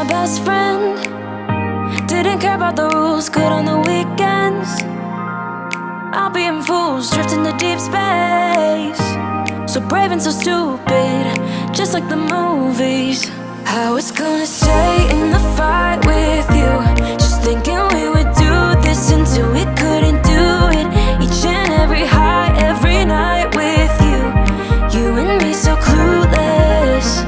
best friend. Didn't care about the rules, good on the weekends. I'll be in fools, drifting to deep space. So brave and so stupid, just like the movies. I was gonna stay in the fight with you, just thinking we would do this until we couldn't do it. Each and every high, every night with you, you and me so clueless.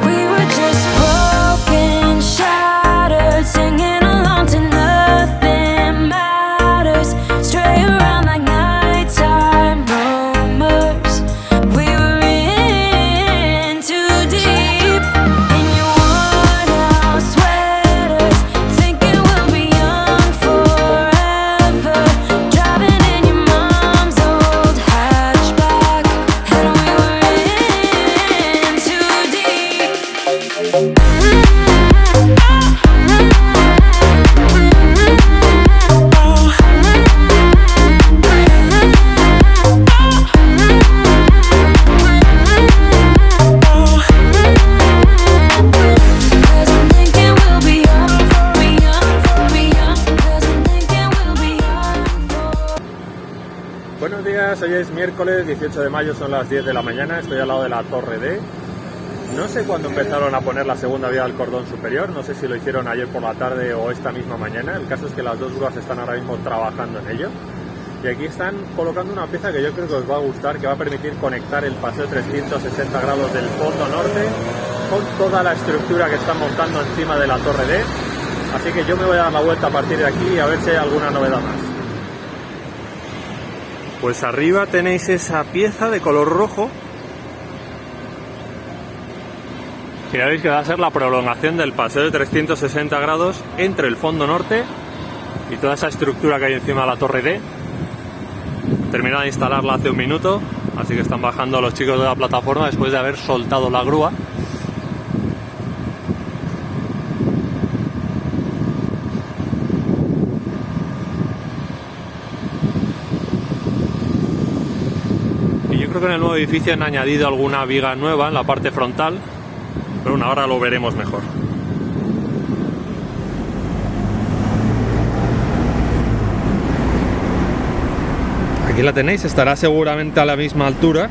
We were just broken, shattered, singing along to nothing matters. Stray around like nighttime rumors. We were in too deep. In your worn out sweaters, thinking we'll be young forever. Driving in your mom's old hatchback, and we were in too deep. Cause I'm thinking we'll be young, be young, be young. Cause I'm thinking we'll be young. Buenos días, hoy es miércoles 18 de mayo, son las 10 de la mañana, estoy al lado de la Torre D. No sé cuándo empezaron a poner la segunda vía del cordón superior, no sé si lo hicieron ayer por la tarde o esta misma mañana. El caso es que las dos grúas están ahora mismo trabajando en ello. Y aquí están colocando una pieza que yo creo que os va a gustar, que va a permitir conectar el paseo 360 grados del fondo norte con toda la estructura que están montando encima de la Torre D. Así que yo me voy a dar la vuelta a partir de aquí a ver si hay alguna novedad más. Pues arriba tenéis esa pieza de color rojo. Y ya veis que va a ser la prolongación del paseo de 360 grados entre el fondo norte y toda esa estructura que hay encima de la Torre D. Terminado de instalarla hace un minuto, así que están bajando los chicos de la plataforma después de haber soltado la grúa. Y yo creo que en el nuevo edificio han añadido alguna viga nueva en la parte frontal, pero bueno, ahora lo veremos mejor. Aquí la tenéis, estará seguramente a la misma altura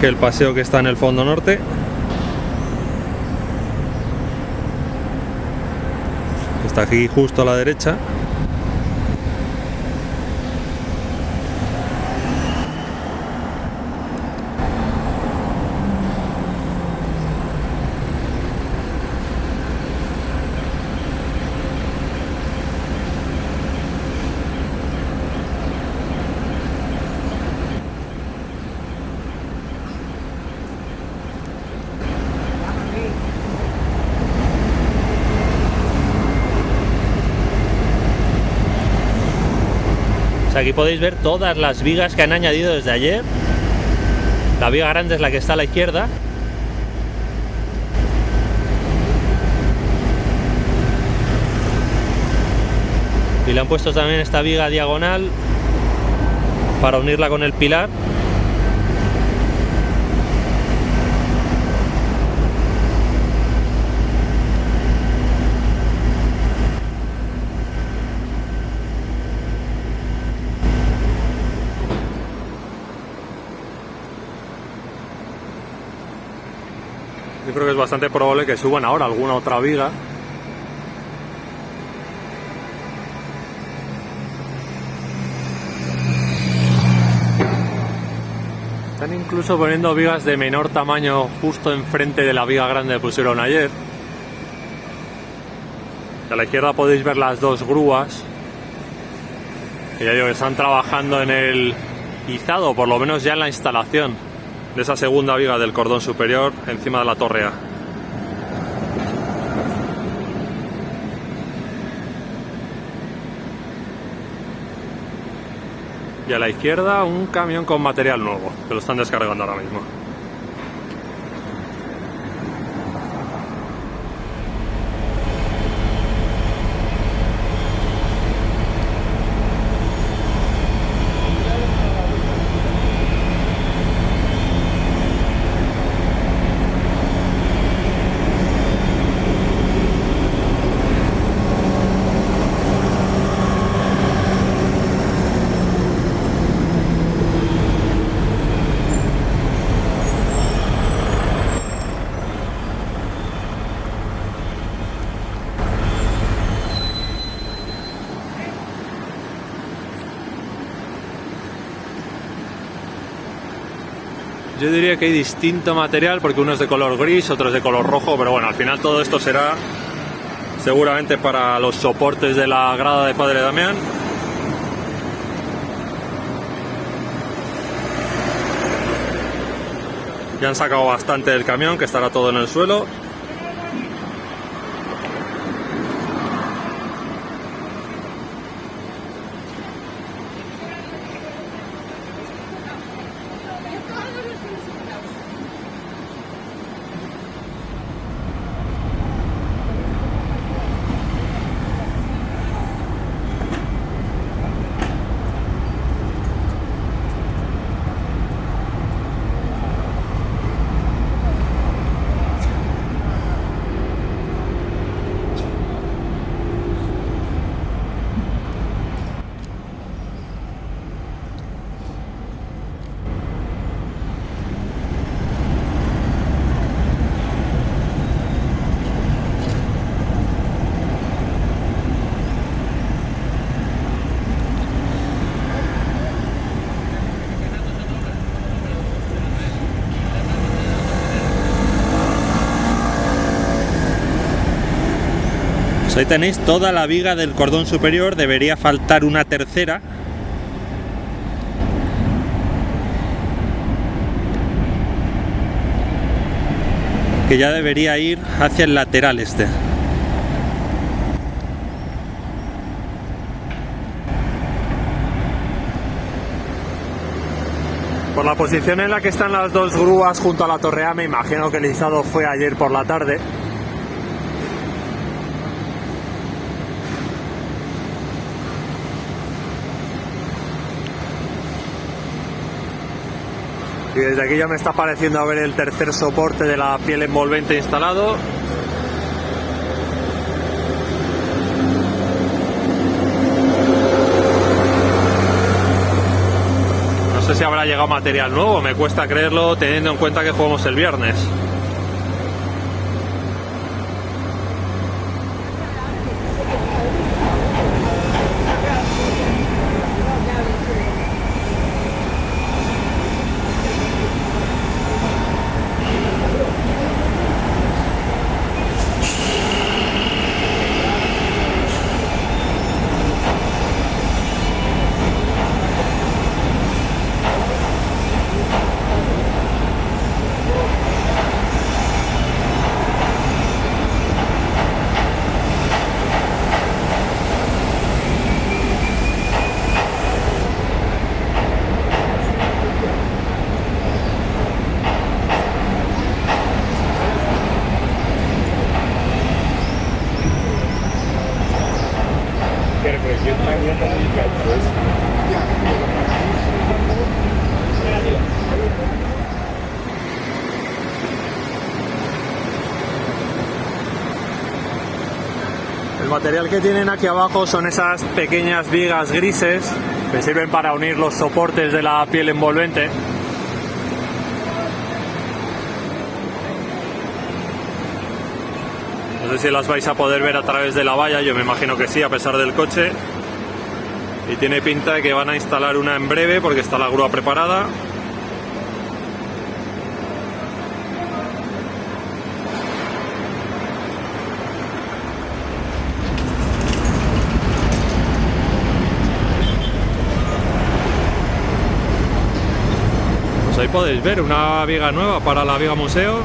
que el paseo que está en el fondo norte. Está aquí justo a la derecha. Aquí podéis ver todas las vigas que han añadido desde ayer. La viga grande es la que está a la izquierda. Y le han puesto también esta viga diagonal para unirla con el pilar. Yo creo que es bastante probable que suban ahora alguna otra viga. Están incluso poniendo vigas de menor tamaño justo enfrente de la viga grande que pusieron ayer. A la izquierda podéis ver las dos grúas. Y ya digo que están trabajando en el izado, por lo menos ya en la instalación de esa segunda viga del cordón superior encima de la Torre A. Y a la izquierda un camión con material nuevo, que lo están descargando ahora mismo. Yo diría que hay distinto material porque uno es de color gris, otro es de color rojo, pero bueno, al final todo esto será seguramente para los soportes de la grada de Padre Damián. Ya han sacado bastante del camión, que estará todo en el suelo. Ahí tenéis toda la viga del cordón superior, debería faltar una tercera. Que ya debería ir hacia el lateral este. Por la posición en la que están las dos grúas junto a la torre A, me imagino que el izado fue ayer por la tarde. Y desde aquí ya me está pareciendo a ver el tercer soporte de la piel envolvente instalado. No sé si habrá llegado material nuevo, me cuesta creerlo teniendo en cuenta que jugamos el viernes. El material que tienen aquí abajo son esas pequeñas vigas grises que sirven para unir los soportes de la piel envolvente. No sé si las vais a poder ver a través de la valla, yo me imagino que sí, a pesar del coche. Y tiene pinta de que van a instalar una en breve porque está la grúa preparada. Pues ahí podéis ver una viga nueva para la viga museo.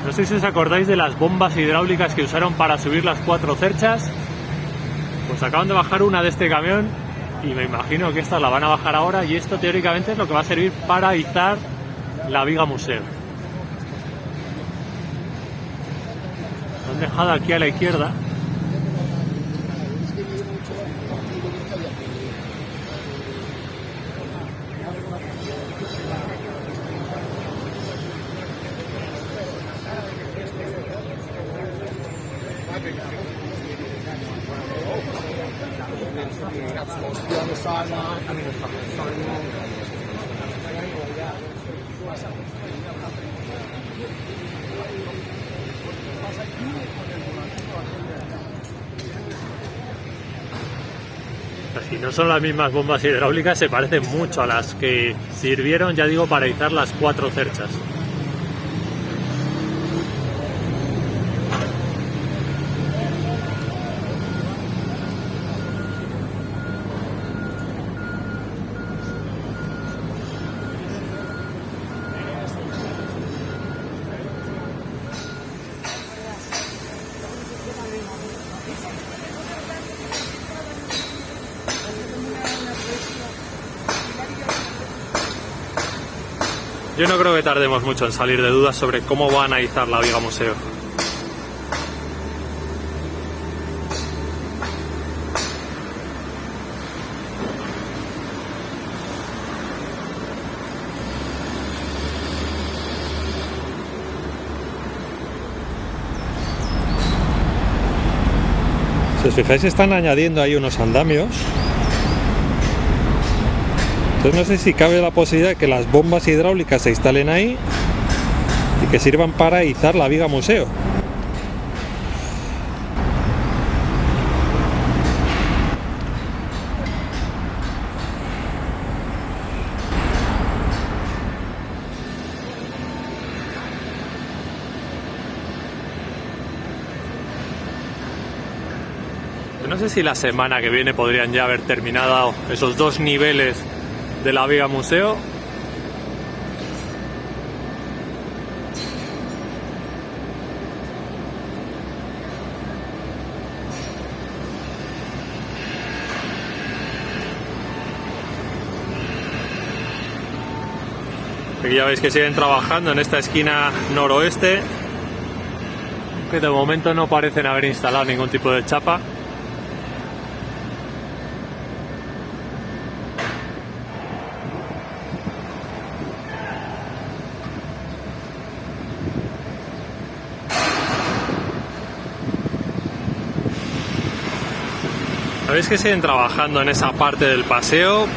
No sé si os acordáis de las bombas hidráulicas que usaron para subir las 4 cerchas. Pues acaban de bajar una de este camión y me imagino que esta la van a bajar ahora, y esto teóricamente es lo que va a servir para izar la viga museo. Lo han dejado aquí a la izquierda. that's supposed to be on the sideline. I mean, the sideline. Si no son las mismas bombas hidráulicas, se parecen mucho a las que sirvieron, ya digo, para izar las 4 cerchas. Yo no creo que tardemos mucho en salir de dudas sobre cómo van a izar la viga museo. Si os fijáis, están añadiendo ahí unos andamios. Entonces no sé si cabe la posibilidad de que las bombas hidráulicas se instalen ahí y que sirvan para izar la viga museo. No sé si la semana que viene podrían ya haber terminado esos 2 niveles de la viga museo. Aquí ya veis que siguen trabajando en esta esquina noroeste, que de momento no parecen haber instalado ningún tipo de chapa. Veis que siguen trabajando en esa parte del paseo.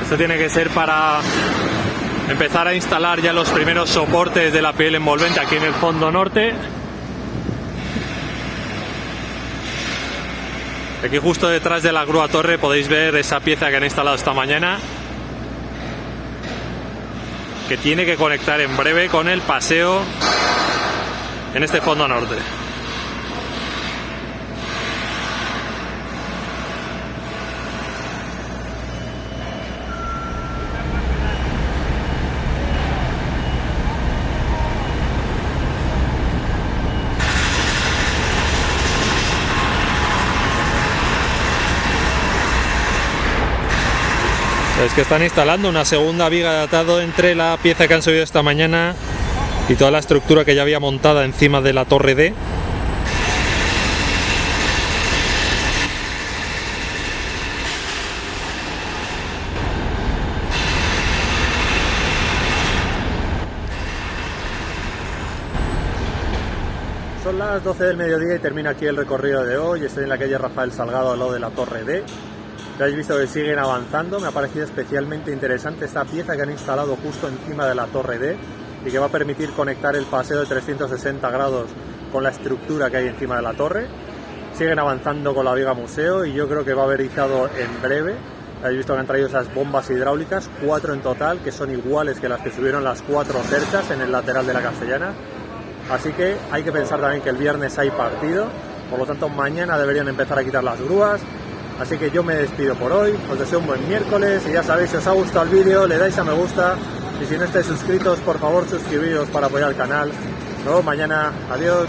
Esto tiene que ser para empezar a instalar ya los primeros soportes de la piel envolvente aquí en el fondo norte. Aquí justo detrás de la grúa torre podéis ver esa pieza que han instalado esta mañana, que tiene que conectar en breve con el paseo en este fondo norte. Es que están instalando una segunda viga de atado entre la pieza que han subido esta mañana y toda la estructura que ya había montada encima de la torre D. Son las 12 del mediodía y termina aquí el recorrido de hoy. Estoy en la calle Rafael Salgado al lado de la torre D. Ya habéis visto que siguen avanzando. Me ha parecido especialmente interesante esta pieza que han instalado justo encima de la torre D y que va a permitir conectar el paseo de 360 grados con la estructura que hay encima de la torre. Siguen avanzando con la viga museo y yo creo que va a haber izado en breve. Habéis visto que han traído esas bombas hidráulicas, 4 en total, que son iguales que las que subieron las 4 cerchas en el lateral de la Castellana. Así que hay que pensar también que el viernes hay partido, por lo tanto mañana deberían empezar a quitar las grúas. Así que yo me despido por hoy, os deseo un buen miércoles y ya sabéis, si os ha gustado el vídeo le dais a me gusta y si no estáis suscritos por favor suscribiros para apoyar el canal. Nos vemos mañana, adiós.